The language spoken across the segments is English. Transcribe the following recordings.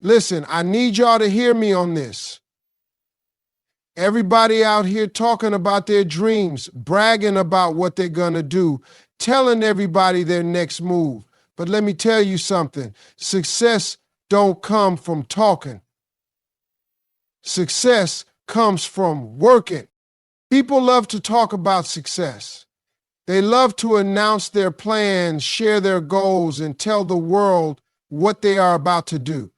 Listen, I need y'all to hear me on this. Everybody out here talking about their dreams, bragging about what they're going to do, telling everybody their next move. But let me tell you something. Success don't come from talking. Success comes from working. People love to talk about success. They love to announce their plans, share their goals, and tell the world what they are about to do.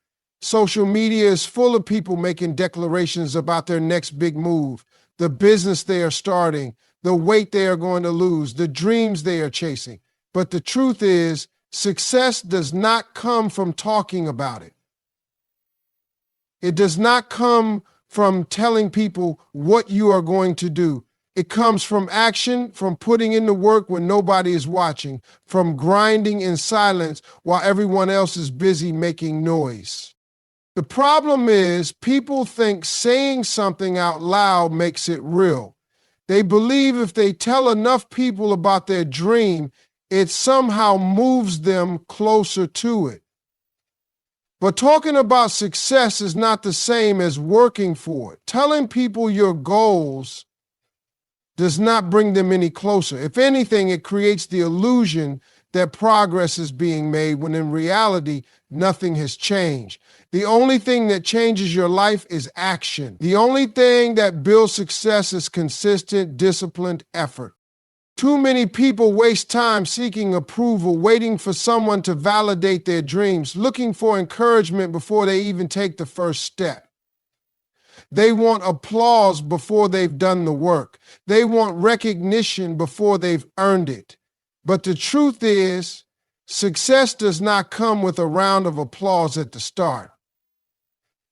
Social media is full of people making declarations about their next big move, the business they are starting, the weight they are going to lose, the dreams they are chasing. But the truth is, success does not come from talking about it. It does not come from telling people what you are going to do. It comes from action, from putting in the work when nobody is watching, from grinding in silence while everyone else is busy making noise. The problem is people think saying something out loud makes it real. They believe if they tell enough people about their dream, it somehow moves them closer to it. But talking about success is not the same as working for it. Telling people your goals does not bring them any closer. If anything, it creates the illusion that progress is being made when in reality, nothing has changed. The only thing that changes your life is action. The only thing that builds success is consistent, disciplined effort. Too many people waste time seeking approval, waiting for someone to validate their dreams, looking for encouragement before they even take the first step. They want applause before they've done the work. They want recognition before they've earned it. But the truth is, success does not come with a round of applause at the start.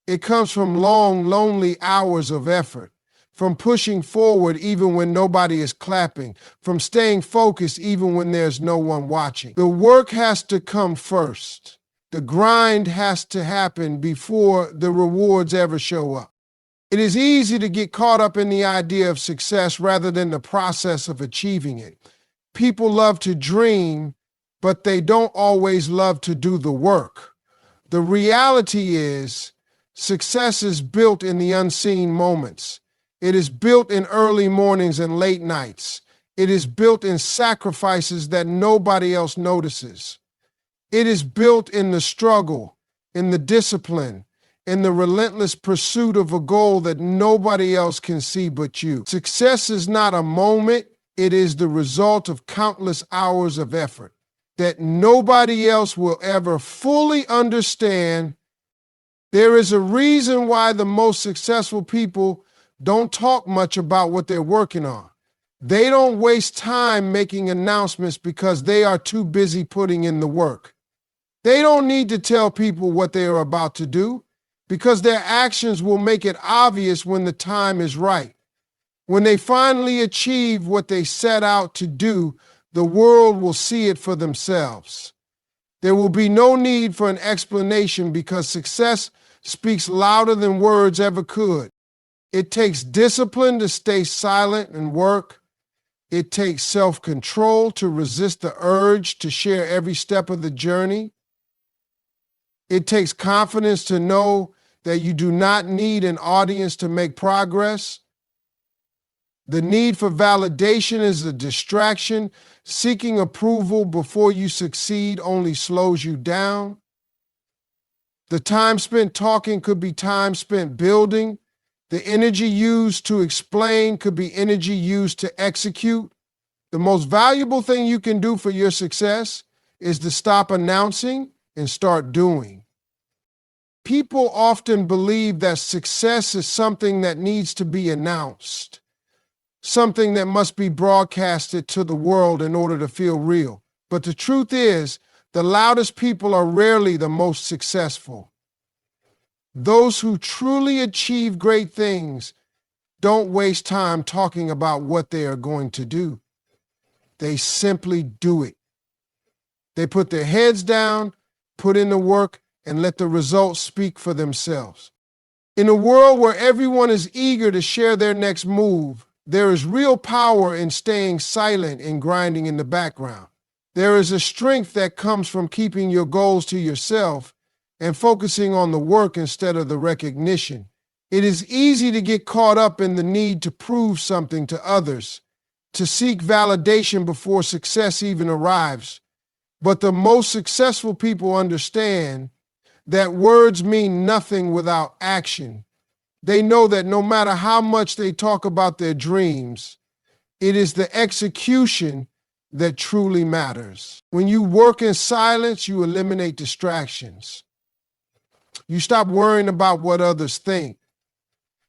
It comes from long, lonely hours of effort, from pushing forward even when nobody is clapping, from staying focused even when there's no one watching. The work has to come first. The grind has to happen before the rewards ever show up. It is easy to get caught up in the idea of success rather than the process of achieving it. People love to dream, but they don't always love to do the work. The reality is, success is built in the unseen moments. It is built in early mornings and late nights. It is built in sacrifices that nobody else notices. It is built in the struggle, in the discipline, in the relentless pursuit of a goal that nobody else can see but you. Success is not a moment, it is the result of countless hours of effort that nobody else will ever fully understand. There is a reason why the most successful people don't talk much about what they're working on. They don't waste time making announcements because they are too busy putting in the work. They don't need to tell people what they are about to do because their actions will make it obvious when the time is right. When they finally achieve what they set out to do, the world will see it for themselves. There will be no need for an explanation because success speaks louder than words ever could. It takes discipline to stay silent and work. It takes self-control to resist the urge to share every step of the journey. It takes confidence to know that you do not need an audience to make progress. The need for validation is a distraction. Seeking approval before you succeed only slows you down. The time spent talking could be time spent building. The energy used to explain could be energy used to execute. The most valuable thing you can do for your success is to stop announcing and start doing. People often believe that success is something that needs to be announced, something that must be broadcasted to the world in order to feel real. But the truth is, the loudest people are rarely the most successful. Those who truly achieve great things don't waste time talking about what they are going to do. They simply do it. They put their heads down, put in the work, and let the results speak for themselves. In a world where everyone is eager to share their next move, there is real power in staying silent and grinding in the background. There is a strength that comes from keeping your goals to yourself and focusing on the work instead of the recognition. It is easy to get caught up in the need to prove something to others, to seek validation before success even arrives. But the most successful people understand that words mean nothing without action. They know that no matter how much they talk about their dreams, it is the execution that truly matters. When you work in silence, you eliminate distractions. You stop worrying about what others think.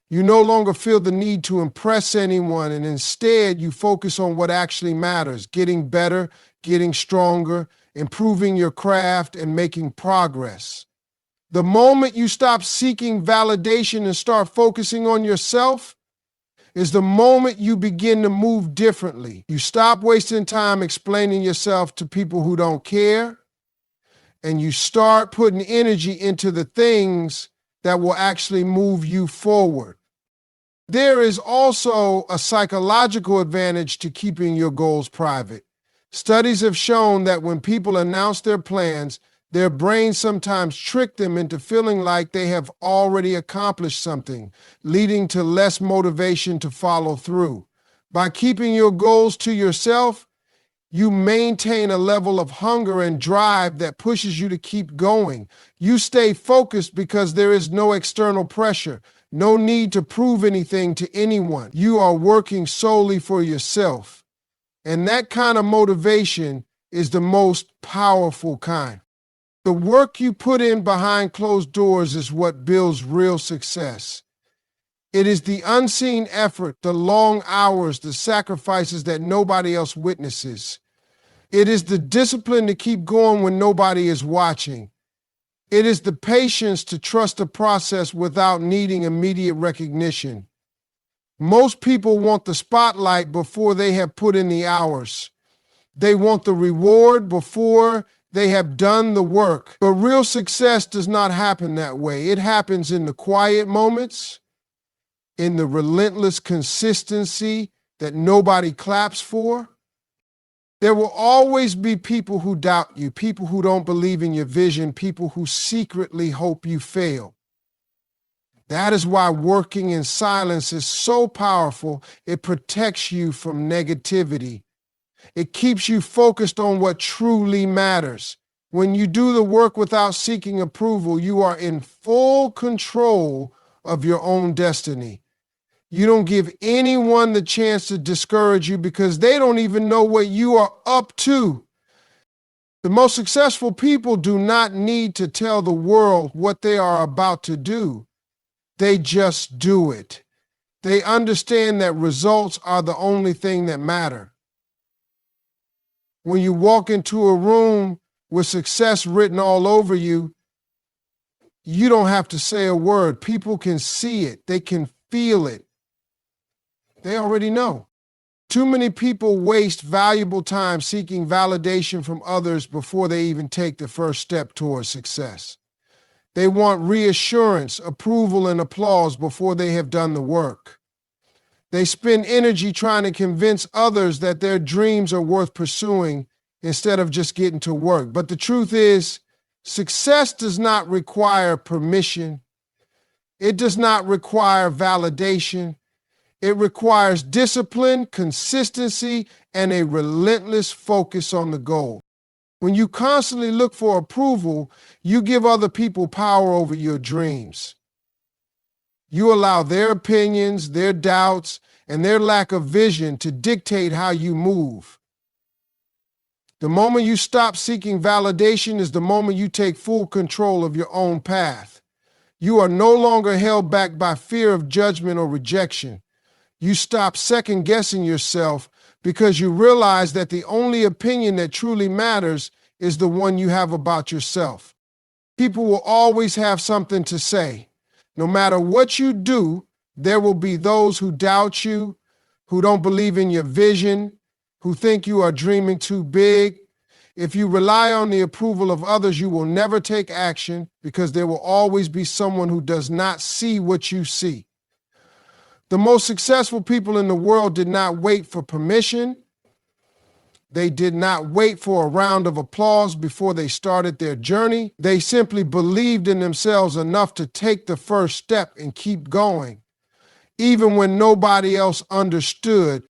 You no longer feel the need to impress anyone, and instead you focus on what actually matters, getting better, getting stronger, improving your craft, and making progress. The moment you stop seeking validation and start focusing on yourself is the moment you begin to move differently. You stop wasting time explaining yourself to people who don't care, and you start putting energy into the things that will actually move you forward. There is also a psychological advantage to keeping your goals private. Studies have shown that when people announce their plans, their brains sometimes trick them into feeling like they have already accomplished something, leading to less motivation to follow through. By keeping your goals to yourself, you maintain a level of hunger and drive that pushes you to keep going. You stay focused because there is no external pressure, no need to prove anything to anyone. You are working solely for yourself. And that kind of motivation is the most powerful kind. The work you put in behind closed doors is what builds real success. It is the unseen effort, the long hours, the sacrifices that nobody else witnesses. It is the discipline to keep going when nobody is watching. It is the patience to trust the process without needing immediate recognition. Most people want the spotlight before they have put in the hours. They want the reward before they have done the work. But real success does not happen that way. It happens in the quiet moments, in the relentless consistency that nobody claps for. There will always be people who doubt you, people who don't believe in your vision, people who secretly hope you fail. That is why working in silence is so powerful. It protects you from negativity. It keeps you focused on what truly matters. When you do the work without seeking approval, you are in full control of your own destiny. You don't give anyone the chance to discourage you because they don't even know what you are up to. The most successful people do not need to tell the world what they are about to do. They just do it. They understand that results are the only thing that matter. When you walk into a room with success written all over you, you don't have to say a word. People can see it. They can feel it. They already know. Too many people waste valuable time seeking validation from others before they even take the first step towards success. They want reassurance, approval, and applause before they have done the work. They spend energy trying to convince others that their dreams are worth pursuing instead of just getting to work. But the truth is, success does not require permission. It does not require validation. It requires discipline, consistency, and a relentless focus on the goal. When you constantly look for approval, you give other people power over your dreams. You allow their opinions, their doubts, and their lack of vision to dictate how you move. The moment you stop seeking validation is the moment you take full control of your own path. You are no longer held back by fear of judgment or rejection. You stop second-guessing yourself because you realize that the only opinion that truly matters is the one you have about yourself. People will always have something to say. No matter what you do, there will be those who doubt you, who don't believe in your vision, who think you are dreaming too big. If you rely on the approval of others, you will never take action because there will always be someone who does not see what you see. The most successful people in the world did not wait for permission. They did not wait for a round of applause before they started their journey. They simply believed in themselves enough to take the first step and keep going, even when nobody else understood.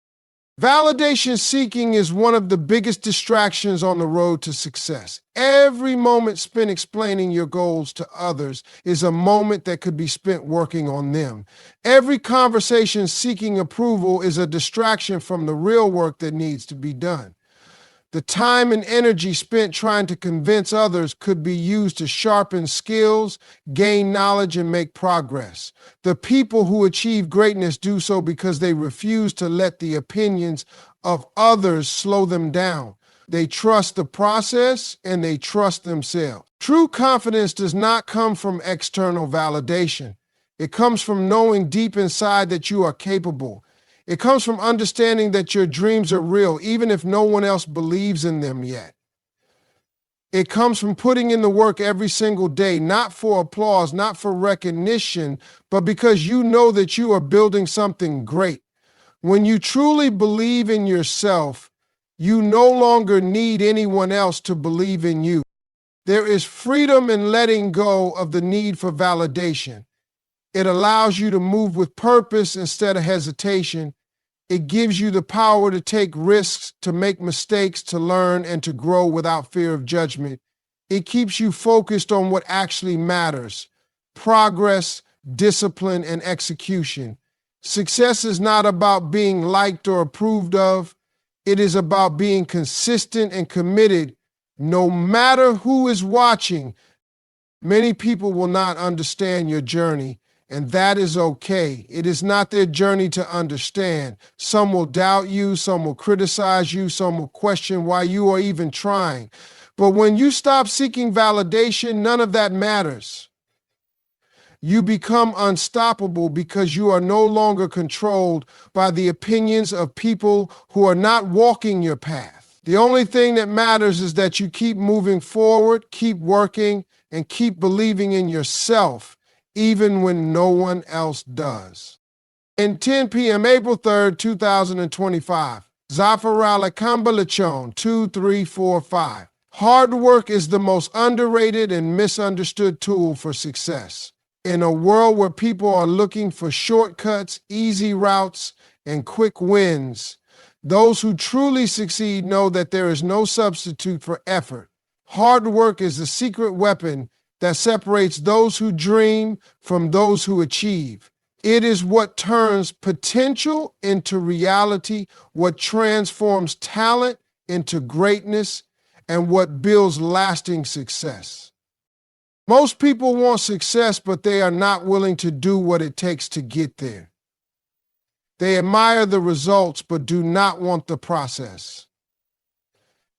Validation seeking is one of the biggest distractions on the road to success. Every moment spent explaining your goals to others is a moment that could be spent working on them. Every conversation seeking approval is a distraction from the real work that needs to be done. The time and energy spent trying to convince others could be used to sharpen skills, gain knowledge, and make progress. The people who achieve greatness do so because they refuse to let the opinions of others slow them down. They trust the process and they trust themselves. True confidence does not come from external validation. It comes from knowing deep inside that you are capable. It comes from understanding that your dreams are real, even if no one else believes in them yet. It comes from putting in the work every single day, not for applause, not for recognition, but because you know that you are building something great. When you truly believe in yourself, you no longer need anyone else to believe in you. There is freedom in letting go of the need for validation. It allows you to move with purpose instead of hesitation. It gives you the power to take risks, to make mistakes, to learn, and to grow without fear of judgment. It keeps you focused on what actually matters: progress, discipline, and execution. Success is not about being liked or approved of. It is about being consistent and committed, no matter who is watching. Many people will not understand your journey, and that is okay. It is not their journey to understand. Some will doubt you, some will criticize you, some will question why you are even trying. But when you stop seeking validation, none of that matters. You become unstoppable because you are no longer controlled by the opinions of people who are not walking your path. The only thing that matters is that you keep moving forward, keep working, and keep believing in yourself, even when no one else does. In 10 p.m., April 3rd, 2025, Zafarala Kambalachon 2345. Hard work is the most underrated and misunderstood tool for success. In a world where people are looking for shortcuts, easy routes, and quick wins, those who truly succeed know that there is no substitute for effort. Hard work is the secret weapon that separates those who dream from those who achieve. It is what turns potential into reality, what transforms talent into greatness, and what builds lasting success. Most people want success, but they are not willing to do what it takes to get there. They admire the results, but do not want the process.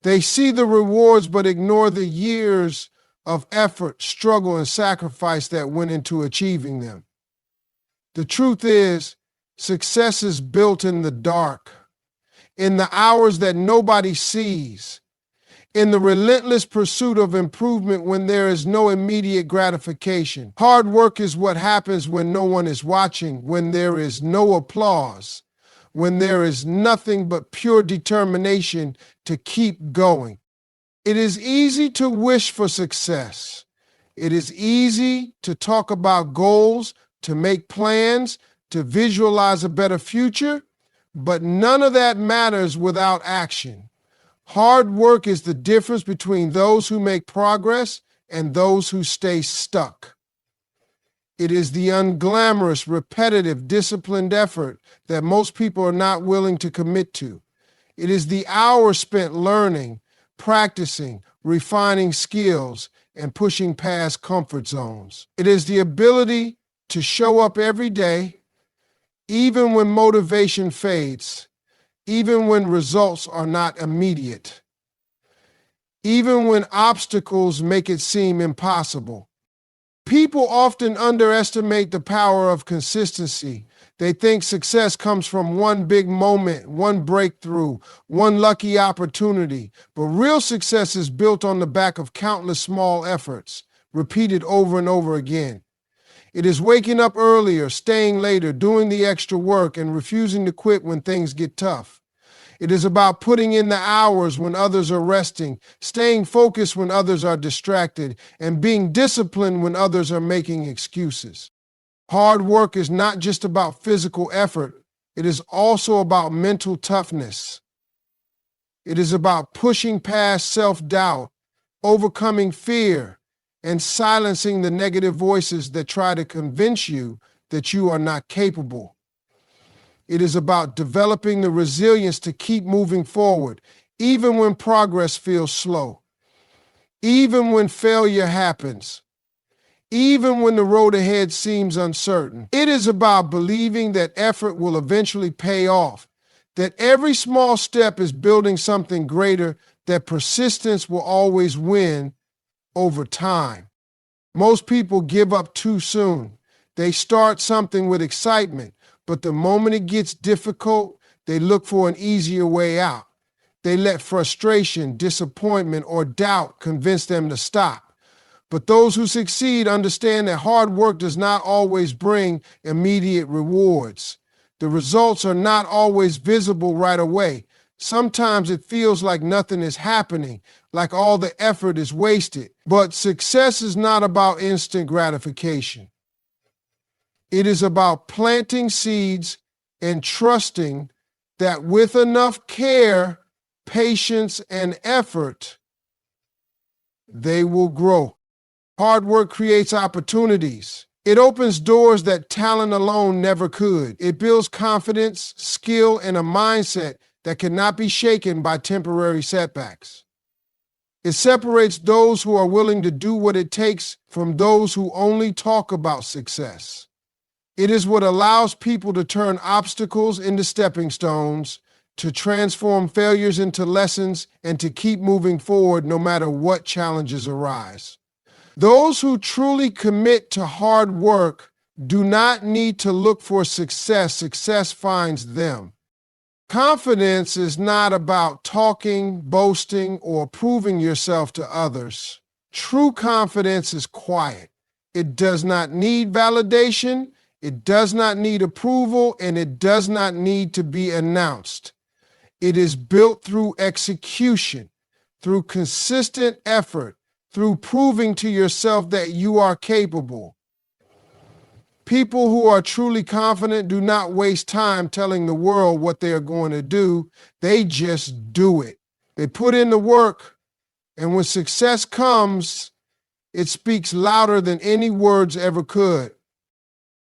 They see the rewards, but ignore the years of effort, struggle, and sacrifice that went into achieving them. The truth is, success is built in the dark, in the hours that nobody sees, in the relentless pursuit of improvement when there is no immediate gratification. Hard work is what happens when no one is watching, when there is no applause, when there is nothing but pure determination to keep going. It is easy to wish for success. It is easy to talk about goals, to make plans, to visualize a better future, but none of that matters without action. Hard work is the difference between those who make progress and those who stay stuck. It is the unglamorous, repetitive, disciplined effort that most people are not willing to commit to. It is the hours spent learning, practicing, refining skills, and pushing past comfort zones. It is the ability to show up every day, even when motivation fades, even when results are not immediate, even when obstacles make it seem impossible. People often underestimate the power of consistency. They think success comes from one big moment, one breakthrough, one lucky opportunity. But real success is built on the back of countless small efforts, repeated over and over again. It is waking up earlier, staying later, doing the extra work, and refusing to quit when things get tough. It is about putting in the hours when others are resting, staying focused when others are distracted, and being disciplined when others are making excuses. Hard work is not just about physical effort. It is also about mental toughness. It is about pushing past self-doubt, overcoming fear, and silencing the negative voices that try to convince you that you are not capable. It is about developing the resilience to keep moving forward, even when progress feels slow, even when failure happens, even when the road ahead seems uncertain. It is about believing that effort will eventually pay off, that every small step is building something greater, that persistence will always win over time. Most people give up too soon. They start something with excitement, but the moment it gets difficult, they look for an easier way out. They let frustration, disappointment, or doubt convince them to stop. But those who succeed understand that hard work does not always bring immediate rewards. The results are not always visible right away. Sometimes it feels like nothing is happening, like all the effort is wasted. But success is not about instant gratification. It is about planting seeds and trusting that with enough care, patience, and effort, they will grow. Hard work creates opportunities. It opens doors that talent alone never could. It builds confidence, skill, and a mindset that cannot be shaken by temporary setbacks. It separates those who are willing to do what it takes from those who only talk about success. It is what allows people to turn obstacles into stepping stones, to transform failures into lessons, and to keep moving forward no matter what challenges arise. Those who truly commit to hard work do not need to look for success. Success finds them. Confidence is not about talking, boasting, or proving yourself to others. True confidence is quiet. It does not need validation, it does not need approval, and it does not need to be announced. It is built through execution, through consistent effort, through proving to yourself that you are capable. People who are truly confident do not waste time telling the world what they are going to do. They just do it. They put in the work, and when success comes, it speaks louder than any words ever could.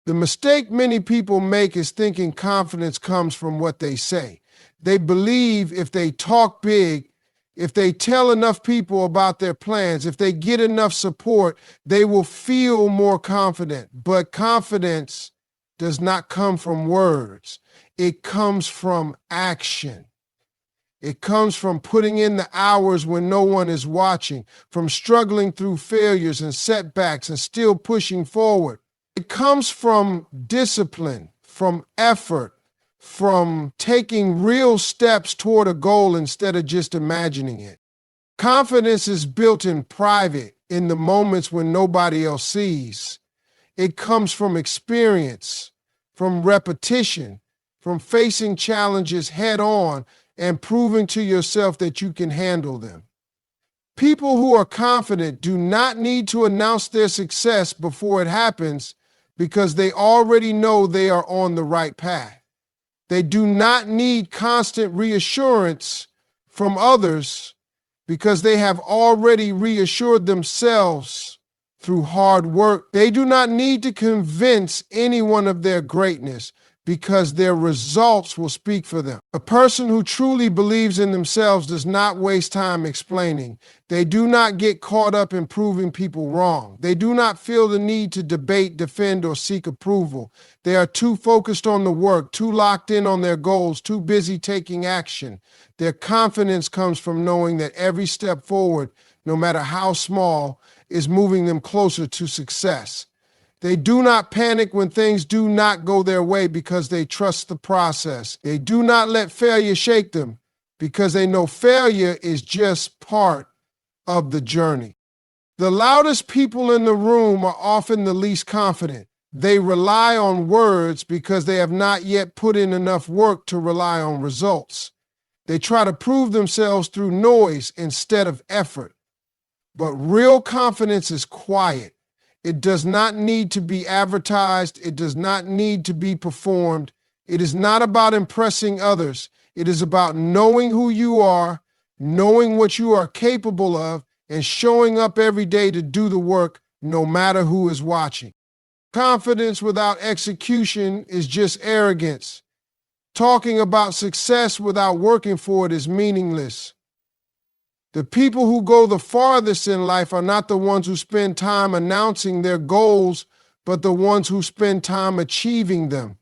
The mistake many people make is thinking confidence comes from what they say. They believe if they talk big, if they tell enough people about their plans, if they get enough support, they will feel more confident. But confidence does not come from words. It comes from action. It comes from putting in the hours when no one is watching, from struggling through failures and setbacks and still pushing forward. It comes from discipline, from effort, from taking real steps toward a goal instead of just imagining it. Confidence is built in private, in the moments when nobody else sees. It comes from experience, from repetition, from facing challenges head on and proving to yourself that you can handle them. People who are confident do not need to announce their success before it happens because they already know they are on the right path. They do not need constant reassurance from others because they have already reassured themselves through hard work. They do not need to convince anyone of their greatness because their results will speak for them. A person who truly believes in themselves does not waste time explaining. They do not get caught up in proving people wrong. They do not feel the need to debate, defend, or seek approval. They are too focused on the work, too locked in on their goals, too busy taking action. Their confidence comes from knowing that every step forward, no matter how small, is moving them closer to success. They do not panic when things do not go their way because they trust the process. They do not let failure shake them because they know failure is just part of the journey. The loudest people in the room are often the least confident. They rely on words because they have not yet put in enough work to rely on results. They try to prove themselves through noise instead of effort. But real confidence is quiet. It does not need to be advertised. It does not need to be performed. It is not about impressing others. It is about knowing who you are, knowing what you are capable of, and showing up every day to do the work no matter who is watching. Confidence without execution is just arrogance. Talking about success without working for it is meaningless. The people who go the farthest in life are not the ones who spend time announcing their goals, but the ones who spend time achieving them.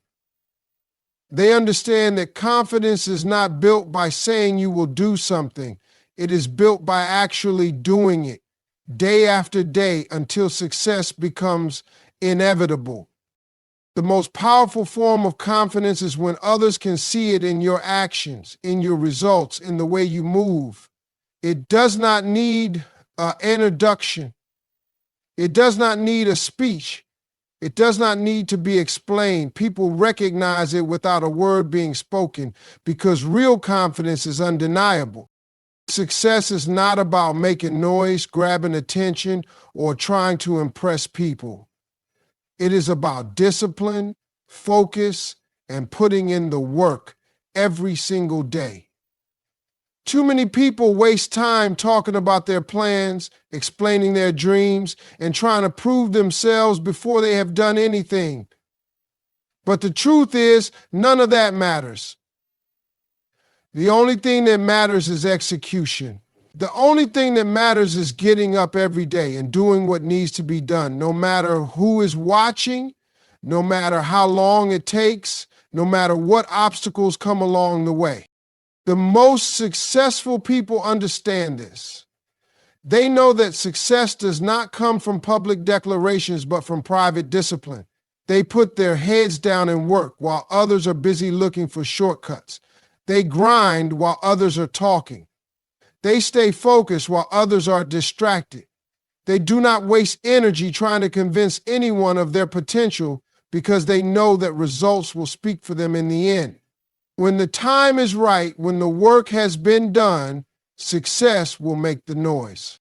They understand that confidence is not built by saying you will do something. It is built by actually doing it, day after day, until success becomes inevitable. The most powerful form of confidence is when others can see it in your actions, in your results, in the way you move. It does not need an introduction. It does not need a speech. It does not need to be explained. People recognize it without a word being spoken because real confidence is undeniable. Success is not about making noise, grabbing attention, or trying to impress people. It is about discipline, focus, and putting in the work every single day. Too many people waste time talking about their plans, explaining their dreams, and trying to prove themselves before they have done anything. But the truth is, none of that matters. The only thing that matters is execution. The only thing that matters is getting up every day and doing what needs to be done, no matter who is watching, no matter how long it takes, no matter what obstacles come along the way. The most successful people understand this. They know that success does not come from public declarations, but from private discipline. They put their heads down and work while others are busy looking for shortcuts. They grind while others are talking. They stay focused while others are distracted. They do not waste energy trying to convince anyone of their potential because they know that results will speak for them in the end. When the time is right, when the work has been done, success will make the noise.